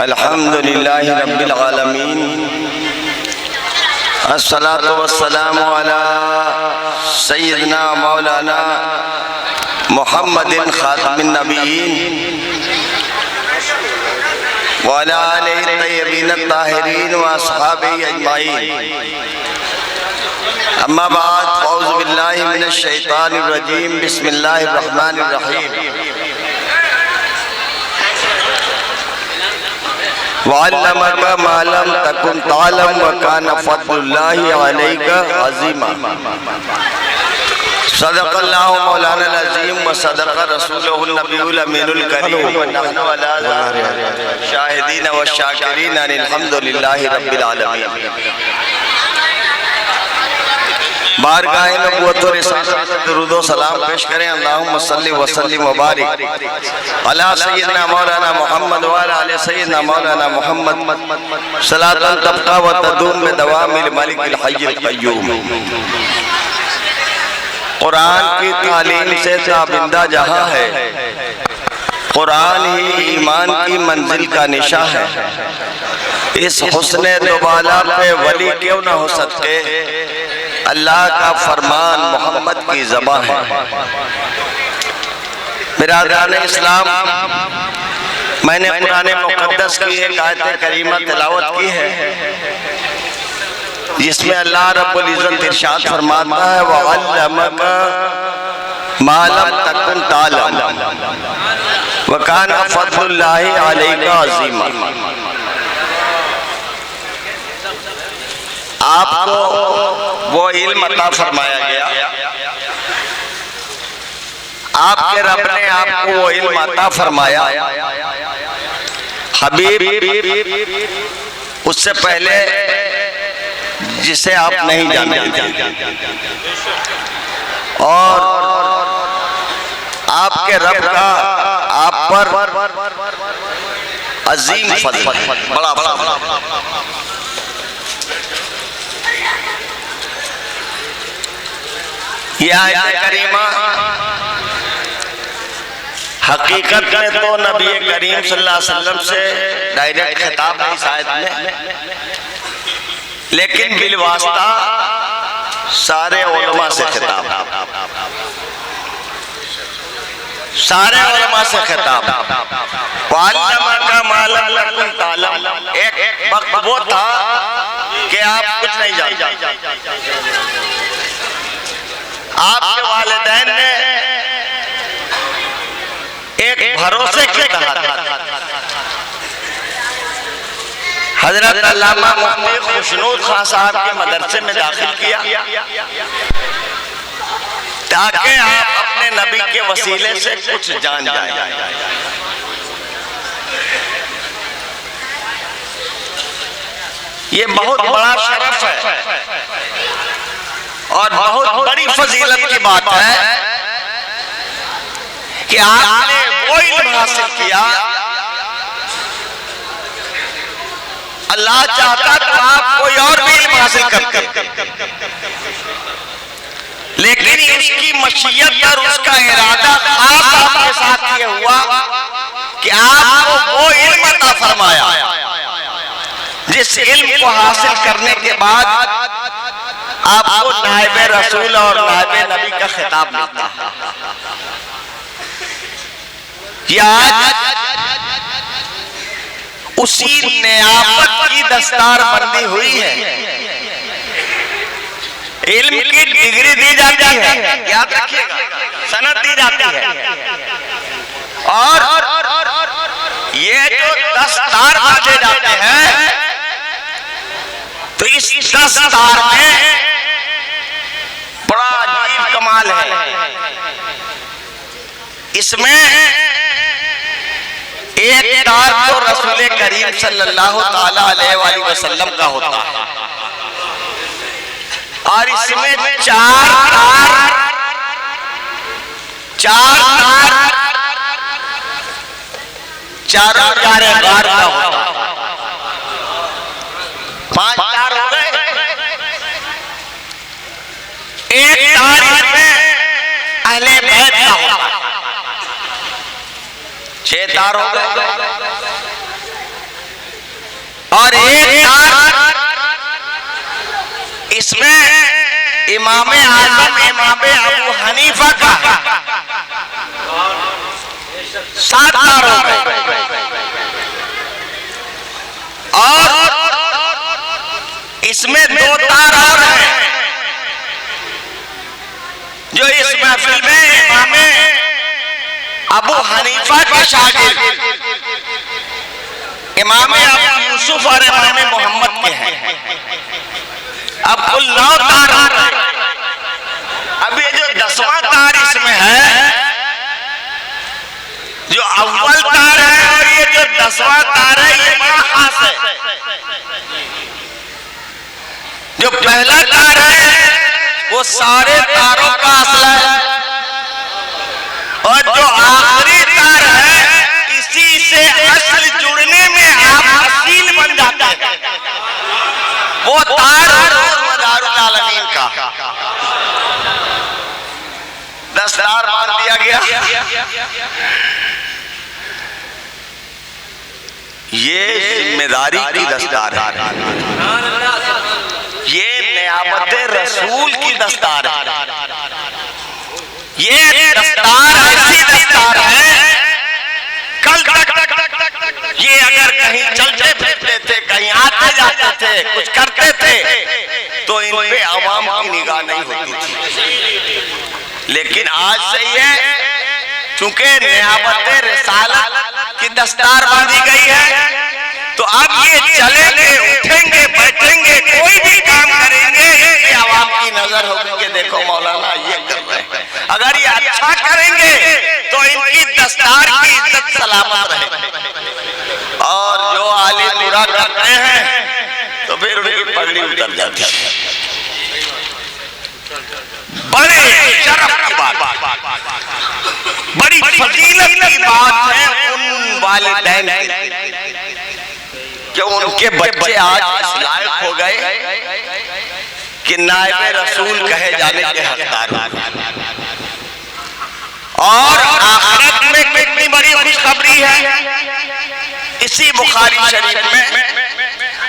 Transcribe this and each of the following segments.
अल्हम्दुलिल्लाहि रब्बिल आलमीन अस्सलातु वस्सलामु अला सय्यिदिना मौलाना मुहम्मदिन खातिमिन नबिय्यीन व अला आलिहि तय्यबीन ताहिरीन व अस्हाबिही अजमाइन। अम्मा बाद औज़ु बिल्लाहि मिनश शैतानिर रजीम बिस्मिल्लाहिर रहमानिर रहीम। वअल्लमका मा लम तकुन तालम व काना फद्लुल्लाहि अलैका अज़ीमा। सदक़ल्लाहु मौलाना अज़ीम व सदक़ रसूलुहुन नबियुल अमीनुल करीम व नहनु अला ज़ालिका शाहिदीन व शाकिरीन अल्हम्दुलिल्लाहि रब्बिल आलमीन। बारगाह नबूवत और रिसालत दुरूद व सलाम पेश करें। अल्लाहुम्मा सल्लि व सल्लिम व बारिक अला सय्यिदना मौलाना मुहम्मद व अला आलि सय्यिदना मौलाना मुहम्मद सलातन तबका व तदूम बिदवामिल मलिकिल हय्यिल क़य्यूम। कुरान की तालीम से ताबिंदा जहां है, कुरान ही ईमान की मंजिल का निशा है। इस हुस्ने दुबाला पे वली क्यों न हो सकते, अल्लाह का फरमान मोहम्मद की ज़बान है। बिरादरान इस्लाम, मैंने कुरान मुक़द्दस की एक आयत करीमा तिलावत की है जिसमें अल्लाह रब्बुल इज़्ज़त इरशाद फरमाता है वअल्लमका मा लम तकुन तालम व काना फद्लुल्लाहि अलैका अज़ीमा। आपको वो इल्म अता फरमाया गया, आपके रब ने आपको वो इल्म अता फरमाया। हबीब उससे पहले जिसे आप नहीं जानते, और आपके रब का आप पर अजीम फज़ल, बड़ा बड़ा। यह आयत करीमा हकीकत में तो नबी करीम सल्लल्लाहु अलैहि वसल्लम से डायरेक्ट खिताब है इस आयत में, लेकिन बिलवास्ता सारे उलमा से खिताब, सारे उलमा से खिताब। वअल्लमका मा लम तकुन तालम, एक वक्त वो था कि आप कुछ नहीं जानते, आपके वालिदैन ने एक भरोसे के तहत हजरत अल्लामा मुफ्ती खुशनूर खान साहब के मदरसे में दाखिल किया ताकि आप अपने नबी के वसीले से कुछ जान जाएं। ये बहुत बड़ा शरफ है और बहुत बड़ी फजीलत की बात है कि आपने वो इल्म हासिल किया। अल्लाह चाहता तो आप कोई और भी इल्म हासिल करते, लेकिन उसकी मशीयत और उसका इरादा खास आपके साथ ये हुआ कि आपको वो इल्म अता फरमाया जिस इल्म को हासिल करने के बाद आपको नायब रसूल और नायब नबी का खिताब मिलता है। उसी नियामत की दस्तारबंदी हुई है, इल्म की डिग्री दी जाती है, याद रखिएगा, सनद दी जाती है। और ये जो दस्तार बांधे जाते हैं, तो इस दस्तार में बड़ा अजीब कमाल है। इसमें एक तार तो रसूल करीम सल्लल्लाहु ताला अलैहि वसल्लम का होता है, और इसमें चार तार चारों प्यारे बार का होता है। 5 तार हो गए, एक तार इसमें अहले बैत का होता है, 6 तार हो गए। इमाम आजम इमाम अबू हनीफा का 7 तार हो गए। और इसमें 2 तार और हैं जो इस महफिल में इमाम अबू हनीफा के शागिर्द इमाम अबू यूसुफ और इमाम मोहम्मद के हैं। अब कुल 9 तार। अब ये जो 10वां तार इसमें है, जो अव्वल तार है और ये जो 10वां तार है, ये बड़ा खास है। जो पहला तार है वो सारे तारों का असला है, और जो आखिरी तार है इसी से असल जुड़ने में आप असील बन जाते हैं। वो तार मदारुल आलमीन का 10 तार बांध दिया गया। ये जिम्मेदारी की दस्तार है, ये नियामत रसूल की दस्तार है। ये दस्तार ऐसी दस्तार है, कल तक ये अगर कहीं चलते फिरते थे, कहीं आते जाते थे, कुछ करते थे, तो इन पे आवाम की निगाह नहीं होती थी। लेकिन आज से ये चूंकि नियामत रिसालत की दस्तार बांधी गई है, तो अब ये चलेंगे, उठेंगे, बैठेंगे, कोई भी काम करेंगे, ये आवाम की नजर होगी कि देखो मौलाना ये कर रहे हैं। अगर ये अच्छा करेंगे तो इनकी दस्तार की इज्जत सलामत रहेगी, और जो आले बुरा करते हैं तो फिर उनकी पगड़ी उतर जाती है। बड़े शर्फ की बात, बड़ी फजीलत की बात है उन वालिदैन कि उनके बच्चे आज इस लायक हो गए कि नायब रसूल कहे जाने के हकदार हैं। और आखिरत में कितनी बड़ी खुशखबरी है। इसी बुखारी शरीफ में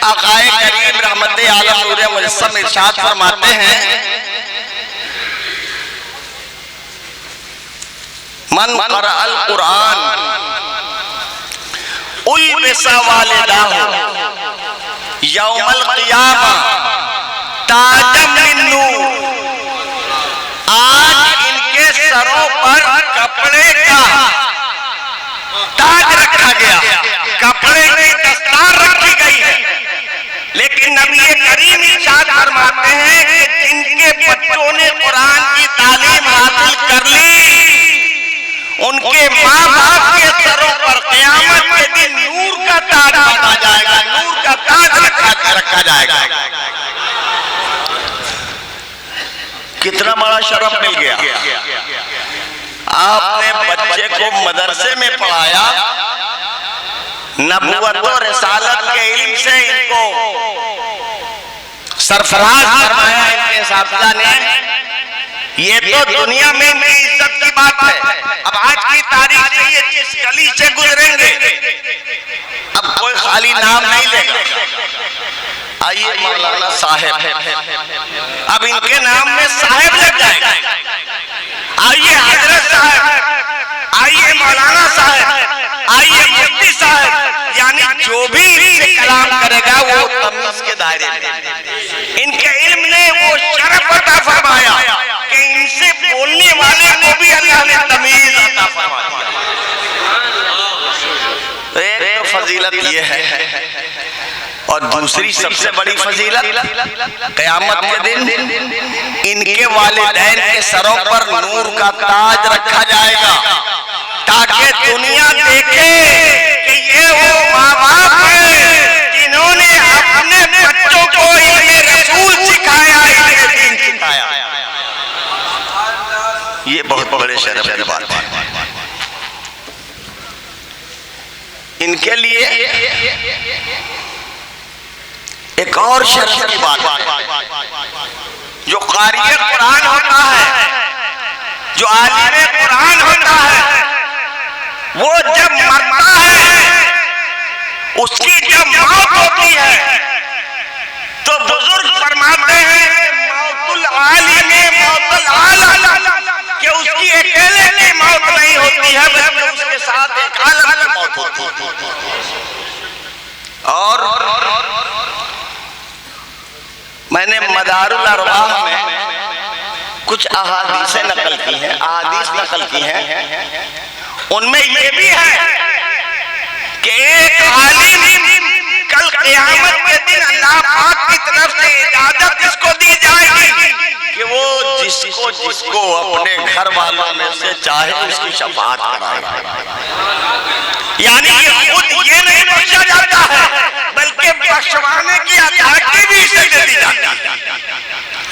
आकाए करीम रहमत आलम नूर मुजस्सम इरशाद फरमाते हैं, मन क़रअल कुरान उल्बिसा वालिदाहु यौमल क़ियामा ताजम मिन नूर। आज इनके सरों पर कपड़े का ताज रखा गया, कपड़े की दस्तार रखी गई है। लेकिन नबी करीम इरशाद फरमाते हैं कि जिनके बच्चों ने कुरान की तालीम हासिल कर ली, उनके माँ बाप के सरों पर क़यामत के दिन नूर का ताज बांधा जाएगा, नूर का ताज रखा जाएगा। कितना बड़ा शरफ मिल गया। आपने बच्चे को मदरसे में पढ़ाया, नबुवत और रिसालत के इल्म से इनको सरफराज फरमाया इनके असातिज़ा ने। ये तो दुनिया में इनकी इज्जत की बात है। अब आज की तारीख से ये जिस गली से गुजरेंगे, अब कोई खाली नाम नहीं लेगा। आइए मौलाना साहब, अब इनके नाम में साहब लग जाएगा। आइए हजरत साहब, आइए मौलाना साहब, आइए मुफ्ती साहब, यानी जो भी इनसे कलाम करेगा वो तमीज के दायरे में। इनके इल्म ने वो शरफ अता फरमाया कि इनसे बोलने वाले को भी अल्लाह ने तमीज अता फरमा दिया। एक तो फजीलत ये है, और दूसरी सबसे बड़ी फजीलत क़यामत के दिन इनके वालिदैन के सरों पर नूर का ताज रखा जाएगा, ताकि दुनिया देखे कि ये वो माँ बाप हैं जिन्होंने अपने बच्चों को इल्मे रसूल सिखाया, इल्मे दीन सिखाया। ये बहुत बड़े शरफ की बात है। इनके लिए एक और शर्फ की बात है, जो क़ारिए कुरान होता है, जो आलिम कुरान होता है, वो जब मरता है, उसकी जब मौत होती है, तो तो बुजुर्ग फरमाते हैं मौतुल आलिम मौतुल आला, कि उसकी अकेले की मौत नहीं होती है बल्कि उसके साथ एक आलम की मौत होती है। और मैंने मदारुल अरवाह में कुछ अहादीसें नकल की हैं, अहादीस नकल की हैं, उनमें ये भी है कि एक आलिम कल क़यामत के दिन अल्लाह पाक की तरफ से इजाजत इसको दी जाएगी कि वो जिसको अपने घर वालों में से चाहे उसकी शफाअत कराए। यानी खुद ये नहीं बख्शा जाता है बल्कि बख्शवाने की अथॉरिटी भी इसे दे दी जाती है।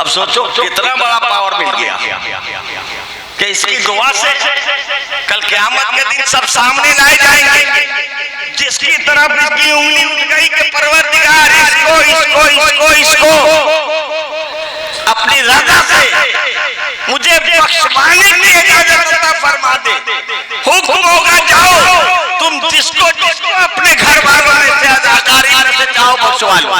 अब सोचो कितना बड़ा पावर मिल गया कि इसकी दुआ से कल क़यामत के दिन सब सामने लाए जाएंगे। जिसकी तरफ इसकी उंगली उठ गई कि परवरदिगार इसको इसको इसको इसको अपनी रज़ा से मुझे बख्शवाने की इजाजत अता फरमा दे, हुक्म होगा जाओ तुम जिसको जिसको अपने घर वालों में से अदाकारी में से चाहो बख्शवा लो।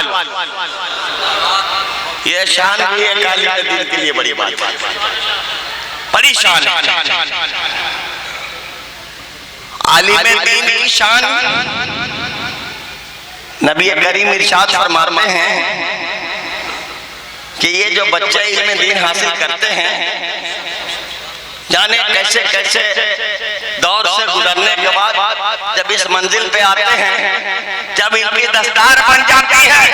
ये शान भी एक आलिम के दिन के लिए बड़ी बात है, बड़ी शान है। आलिम दीन की शान नबी करीम इरशाद फरमाते हैं कि ये जो बच्चे इल्म दीन हासिल करते हैं, जाने कैसे कैसे दौर से गुजरने के बाद जब इस मंजिल पे आते हैं, जब इनकी दस्तार बन जाती है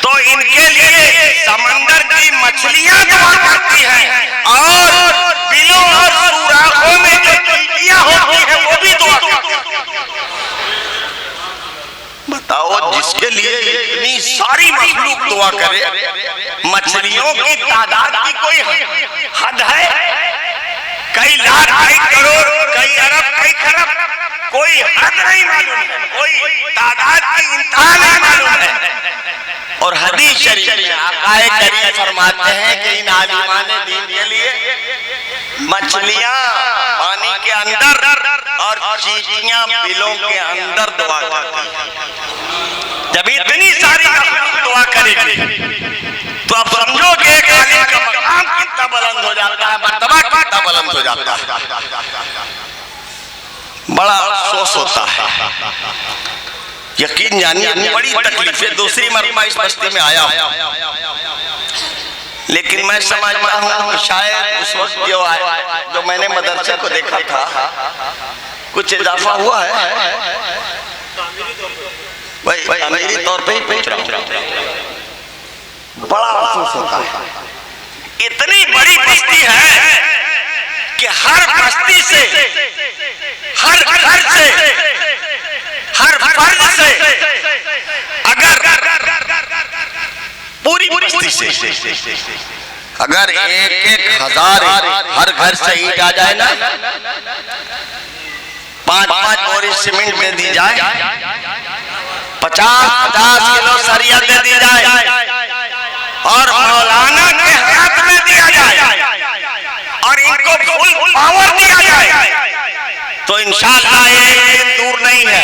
तो इनके लिए समंदर की मछलियां दुआ करती हैं और बिलों और सुराखों में जो चींटियां होती हैं वो भी दुआ करती हैं। बताओ, जिसके लिए इतनी सारी मखलूक दुआ करे, मछलियों की तादाद की कोई हद है? कई लाख, कई करोड़, कई अरब, कई खरब, कोई हद नहीं मालूम है, कोई तादाद की इंतहा नहीं मालूम है। और हदीस शरीफ में आकाए करीम फरमाते हैं कि इन आलिमाने दीन के लिए मछलियां पानी के अंदर और चींटियां बिलों के अंदर दुआ करती हैं। जब इतनी सारी दुआ करेगी तो आप समझो कि एक आलिम का मकाम कितना बुलंद हो जाता है, मर्तबा कितना बुलंद हो जाता है। बड़ा अफसोस होता है, यकीन जानिए बड़ी तकलीफें। दूसरी मरतबा इस बस्ती में आया हूं, लेकिन मैं समझता हूं शायद उस वक्त जो मैंने मदरसे को देखा था कुछ इजाफा हुआ है। भाई मेरी तौर पे ही पूछ रहा हूं, बड़ा अफसोस होता है। इतनी बड़ी बस्ती है कि हर बस्ती से, हर घर से, हर फर्द से, अगर पूरी बस्ती से अगर एक हजार हर घर से ईंट आ जाए ना, 5-5 बोरी सीमेंट दे दी जाए, 50-50 किलो सरिया दे दी जाए और मौलाना के हाथ में दिया जाए और इनको फुल पावर दिया जाए, तो इंशाअल्लाह ये दिन दूर नहीं है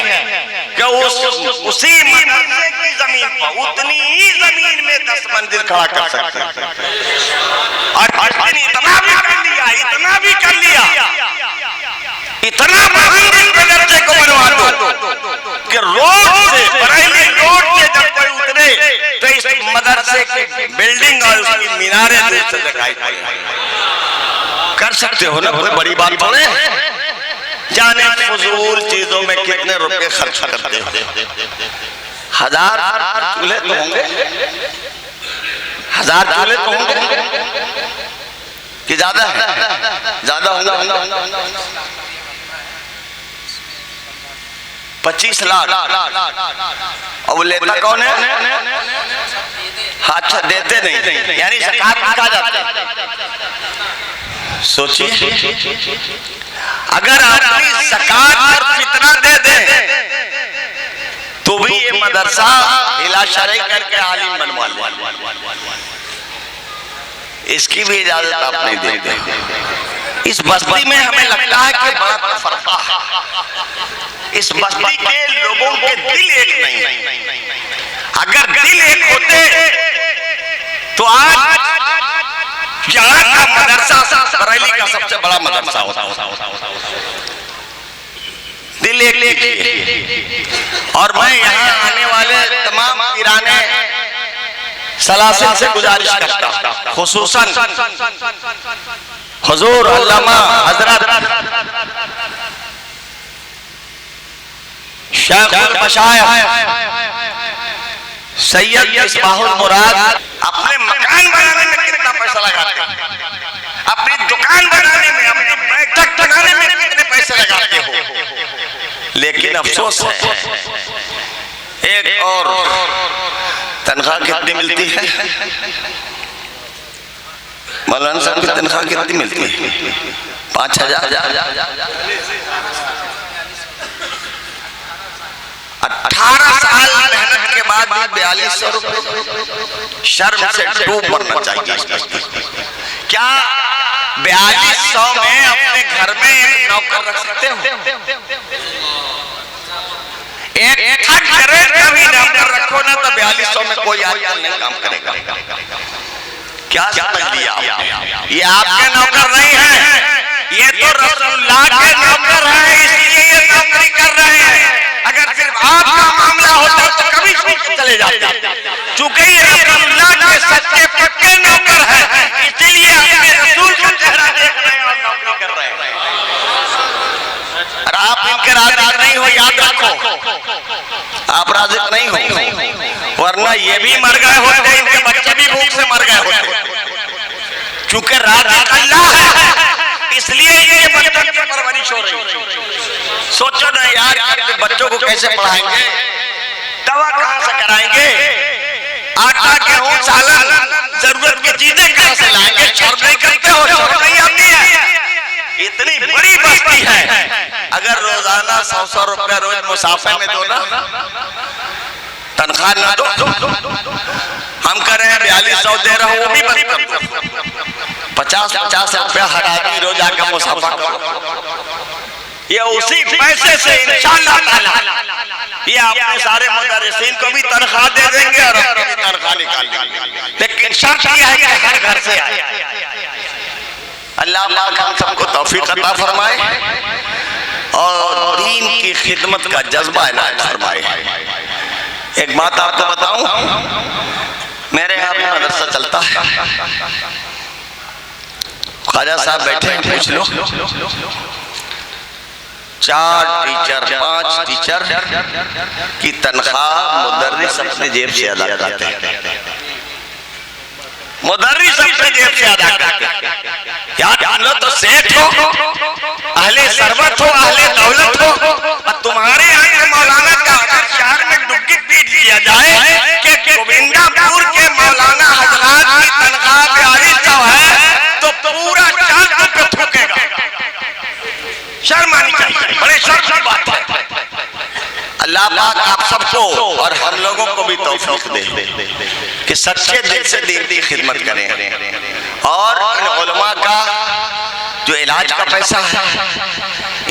कि उसी मदरसे की जमीन पर, उतनी ही जमीन में 10 मंदिर खड़ा कर सकते हैं। और इतना भी कर लिया, इतना भी कर लिया, इतना मंदिर के दर्जे को बनवा दो कि रोड से, बरेली रोड से जब कोई उतरे तो इस मदरसे की बिल्डिंग और उसकी मीनारें दूर से दिखाई पड़े। कर सकते हो ना, कोई बड़ी बात थोड़े। जाने फजूल चीजों में कितने रुपए खर्च करते हो। 1000 चूल्हे तो होंगे, 1000 चूल्हे तो होंगे कि ज्यादा है? ज्यादा होगा। 25 लाख। और वो लेता कौन है? अच्छा, देते नहीं, यानी ज़कात में कहा जाता है। सोचिए, अगर आदमी ज़कात और फितरा दे दे तो भी ये मदरसा हिला शरई करके आलिम बनवा ले, इसकी भी इजाजत आप नहीं देते। इस बस्ती में हमें लगता है कि बड़ा फर्क है। इस बस्ती के लोगों के दिल एक नहीं। अगर दिल एक होते तो आज यहाँ का मदरसा बरेली का सबसे बड़ा मदरसा होता। दिल एक लीजिए। और मैं यहाँ आने वाले तमाम ईराने सलासिल से गुजारिश करता हूँ, खुसूसन हुजूर अल्लामा हजरत शेखुल मशाइख सैयद मिसबाहुल मुराद अपने मकान बनाने में कितना पैसा लगाते हैं, अपनी दुकान बनाने में, अपनी बैठक बनाने में कितने पैसे लगाते हो। लेकिन अफसोस है, एक और तनख्वाह कितनी मिलती है? मौलाना साहब की तनख्वाह कितनी मिलती है? 5,000। 18 साल मेहनत के बाद 4200 रुपए। शर्म से डूब मरना चाहिए। क्या 4200 में अपने घर में एक नौकर रख सकते हो? एक कभी नौकर रखो ना तो 4200 में कोई आदमी नहीं काम करेगा। क्या समझ लिया आपने? ये आपके नौकर नहीं है, ये तो रसूलुल्लाह के नौकर हैं, इसलिए ये नौकरी कर रहे हैं। अगर सिर्फ आपका मामला होता तो कभी चले जाते। चूंकि ये रसूलुल्लाह के सच्चे पक्के नौकर हैं, इसलिए अपने रसूल का चेहरा देख रहे हैं और नौकरी कर रहे हैं। और आप इनके राज़िक नहीं हो, याद रखो, आप राज़िक नहीं हो, वरना ये भी मर गए होते, इनके बच्चे भी भूख से मर गए होते। क्योंकि राज़िक अल्लाह है, इसलिए ये बच्चों की परवरिश हो रही है। सोचो ना यार, अपने बच्चों को कैसे पढ़ाएंगे, दवा कहाँ से कराएंगे, आटा गेहूं सालन जरूरत की चीजें कहाँ से लाएंगे? शर्म नहीं करते हो? शर्म नहीं आती है? इतनी बड़ी बस्ती है, अगर रोजाना 100 रुपया रोज मुसाफे में दो ना, तनख्वाह ना दो, हम कह रहे हैं 4200 दे रहा हूँ, वो भी बंद कर दो। 50-50 रुपया हर आदमी रोज आकर मुसाफा करो। ये उसी पैसे से इंशाअल्लाह ताला ये आपने सारे मुदर्रिसीन को भी तनख्वाह दे देंगे और अपनी भी तनख्वाह निकाल देंगे। लेकिन शर्त यह है कि हर घर से आए। अल्लाह पाक हम सबको तौफीक अता फरमाए और दीन की खिदमत का जज्बा इनायत फरमाए। एक बात आपको बताऊं, मेरे यहाँ भी मदरसा चलता है, ख्वाजा साहब बैठे हैं, पूछ लो, 4 टीचर 5 टीचर की तनख्वाह मुदर्रिस अपने जेब से अदा करते हैं। मुदर्रिस अपने जेब से अदा करते हैं। याद लो तो सेठ हो, अहले सरवत हो, अहले दौलत हो, और तुम्हारे यहाँ के मौलाना का अगर शहर में डुबकी पीट दिया जाए कि गोविंदापुर के मौलाना हजरात की तनख्वाह 4200 है तो पूरा चांद पे थूकेगा। शर्म आनी चाहिए, बड़े शर्म की बात है। अल्लाह पाक आप सबको और हम लोगों को भी तौफीक दे कि सच्चे दिल से दीन की खिदमत करें। और इन उलमा का जो इलाज का पैसा है,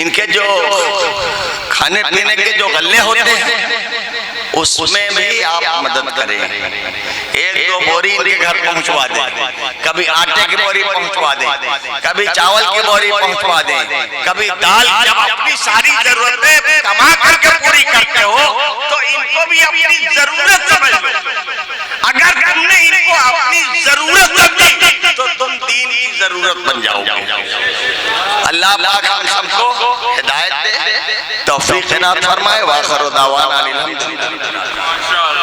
इनके जो खाने पीने के जो गल्ले होते हैं, उसमें भी आप मदद करें। 1-2 बोरी इनके घर पहुंचवा दें, कभी आटे की बोरी पहुंचवा दें, कभी चावल की बोरी पहुंचवा दें, कभी दाल। जब अपनी सारी जरूरतें कमा करके पूरी करते हो तो इनको भी अपनी जरूरत समझ लो। अगर तुमने इनको अपनी जरूरत समझी तो तुम दीन की जरूरत बन जाओगे। अल्लाह पाक हम सबको हिदायत दे, तौफीक इनात फरमाए। वाखिर दावाना अनिल हम्दुलिल्लाह।